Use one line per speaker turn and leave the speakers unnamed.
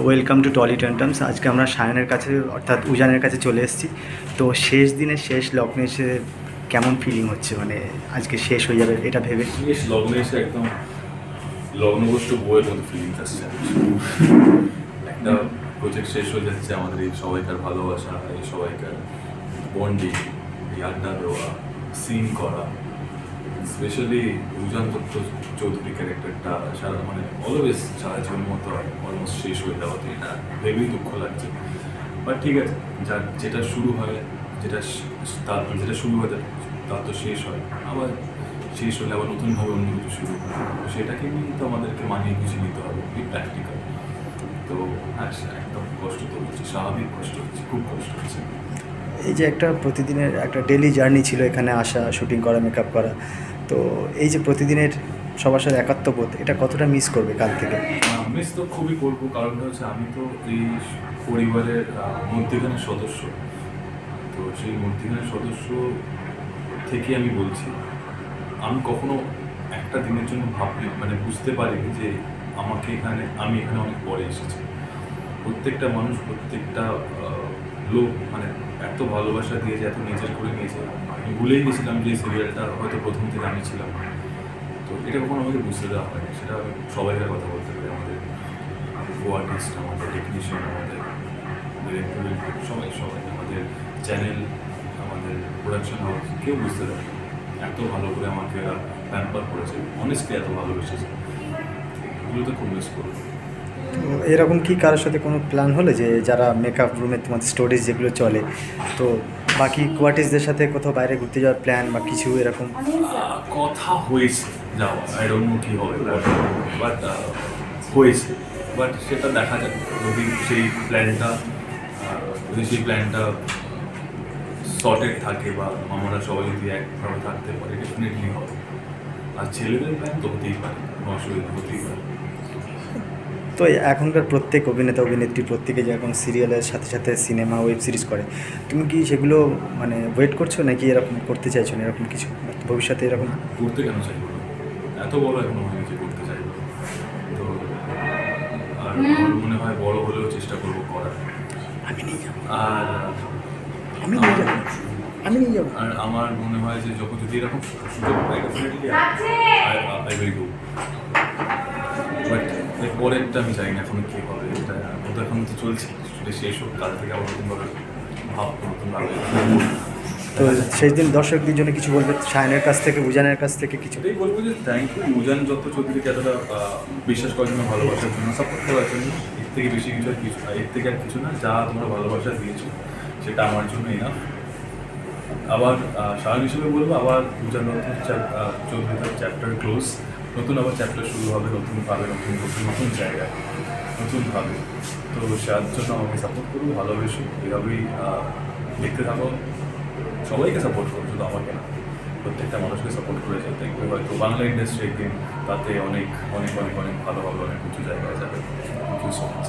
Welcome to trolley ট্যান্টামস। আজকে আমরা সায়নের কাছে অর্থাৎ উজানের কাছে চলে এসেছি। তো শেষ দিনের শেষ লগ্নে এসে কেমন ফিলিং হচ্ছে, মানে আজকে শেষ হয়ে যাবে এটা ভেবে?
শেষ লগ্নে এসে একদম লগ্নবস্তু বইয়ের মতো ফিলিংস আসছে। একটা প্রজেক্ট শেষ হয়ে যাচ্ছে, আমাদের এই সবাইকার ভালোবাসা, এই সবাইকার বন্ডিং, এই আড্ডা দেওয়া, সিন করা, স্পেশালি উজান দত্ত চৌধুরী ক্যারেক্টারটা সারা অলওয়েজ সারা জীবনের মতো অলমোস্ট শেষ হয়ে যাওয়াতে এটা ভেবেই দুঃখ লাগছে। বাট ঠিক আছে, যেটা শুরু হয়, যেটা শুরু হয় তার তো শেষ হয়, আবার শেষ হলে আবার নতুনভাবে অন্য কিছু শুরু হয়। তো সেটাকে নিয়েই তো আমাদেরকে মানিয়ে গুছিয়ে নিতে হবে, প্র্যাকটিক্যাল। তো হ্যাঁ, একদম কষ্ট তো হচ্ছে, স্বাভাবিক কষ্ট হচ্ছে, খুব কষ্ট হচ্ছে।
এই যে একটা প্রতিদিনের একটা ডেলি জার্নি ছিল, এখানে আসা, শুটিং করা, মেকআপ করা, তো এই যে প্রতিদিনের সবার সাথে একাত্মবোধ, এটা কতটা মিস করবে কাল থেকে?
মিস তো খুবই করবো, কারণটা হচ্ছে আমি তো এই পরিবারের মধ্যেখানের সদস্য। তো সেই মধ্যেখানের সদস্য থেকে আমি বলছি, আমি কখনো একটা দিনের জন্য বুঝতে পারিনি যে আমি এখানে অনেক পরে এসেছি। প্রত্যেকটা মানুষ, প্রত্যেকটা লোক এত ভালোবাসা দিয়েছে, এত নিজের করে নিয়েছে, আমি ভুলেই গেছিলাম যে এই সিরিয়ালটা হয়তো প্রথম থেকে আমি ছিলাম। তো এটা কখনো আমাকে বুঝতে দেওয়া হয়নি, সেটা আমি সবাইকার কথা বলতে পারি, আমাদের আর্টিস্ট, আমাদের টেকনিশিয়ান, আমাদের ডিরেক্টর, সবাই আমাদের চ্যানেল, আমাদের প্রোডাকশন হাউস, কেউ বুঝতে দেয় না। এত ভালো করে আমাকে প্যাম্পার করেছে, অনেস্টলি এত ভালোবেসেছে, এগুলো তো খুব মিস করবো।
তো এরকম কি কারোর সাথে কোনো প্ল্যান হলো যে যারা মেকআপ রুমে তোমাদের স্টোরিজ যেগুলো চলে, তো বাকি কোয়ার্টিস্টদের সাথে কোথাও বাইরে ঘুরতে যাওয়ার প্ল্যান বা কিছু এরকম?
কথা হয়েছে যাওয়া, আই ডোন্ট নো কী হবে, বাট হয়েছে। বাট সেটা দেখা যাক, যদি সেই প্ল্যানটা সর্টেড থাকে বা আমরা সবাই যদি একভাবে থাকতে পারি, ডেফিনেটলি হবে। আর ছেলেদের প্ল্যান তো হতেই পারে, কোনো অসুবিধা হতেই পারে।
তো এখনকার প্রত্যেক অভিনেতা অভিনেত্রী প্রত্যেকে যে এখন সিরিয়ালের সাথে সাথে সিনেমা ওয়েব সিরিজ করে, তুমি কি সেগুলো মানে ওয়েট করছো, নাকি এরকম করতে চাইছো না এরকম কিছু ভবিষ্যতে এরকম?
করতে কেন চাইবো না? এত বড় এখনো হয়নি যে করতে চাইবো। তো আর আমার মনে হয় বড় হলেও চেষ্টা করবো করার।
আমি নিয়ে যাবো,
আর
আমি নিয়ে যাবো, আমি নিয়ে যাবো।
আর আমার মনে হয় যে যখন যদি এরকম সুযোগ পাই, definitely I will go. But এর পরেরটা আমি জানি না এখন কী হবে। এটা তো এখন তো চলছে, সেটা শেষ হোক, কাল থেকে আবার নতুনভাবে ভাববো, নতুনভাবে।
তো সেই দিন দর্শকদের জন্য কিছু বলবে সায়নের কাছ থেকে, উজানের কাছ থেকে কিছু?
এটাই বলবো যে থ্যাংক ইউ উজান দত্ত চৌধুরীকে এতটা বিশ্বাস করার জন্য, ভালোবাসার জন্য, সাপোর্ট করার জন্য। এর থেকে বেশি কিছু এর থেকে আর কিছু না। যা তোমরা ভালোবাসা দিয়েছো সেটা আমার জন্য এনাফ। আবার সায়ন হিসেবে বলবো, আবার উজান দত্ত চৌধুরীর চ্যাপ্টার ক্লোজ, নতুন আবার চ্যাপ্টার শুরু হবে, নতুনভাবে, নতুন জায়গায়, নতুনভাবে। তো তার জন্য আমাকে সাপোর্ট করবো, ভালোবেসো, এভাবেই দেখতে থাকো, সবাইকে সাপোর্ট করো, শুধু আমাকে না, প্রত্যেকটা মানুষকে সাপোর্ট করে যেতে দেখবে, হয়তো বাংলা ইন্ডাস্ট্রি একদিন তাতে অনেক অনেক অনেক অনেক ভালো হবে, অনেক উঁচু জায়গায় যাবে। Thank you so much.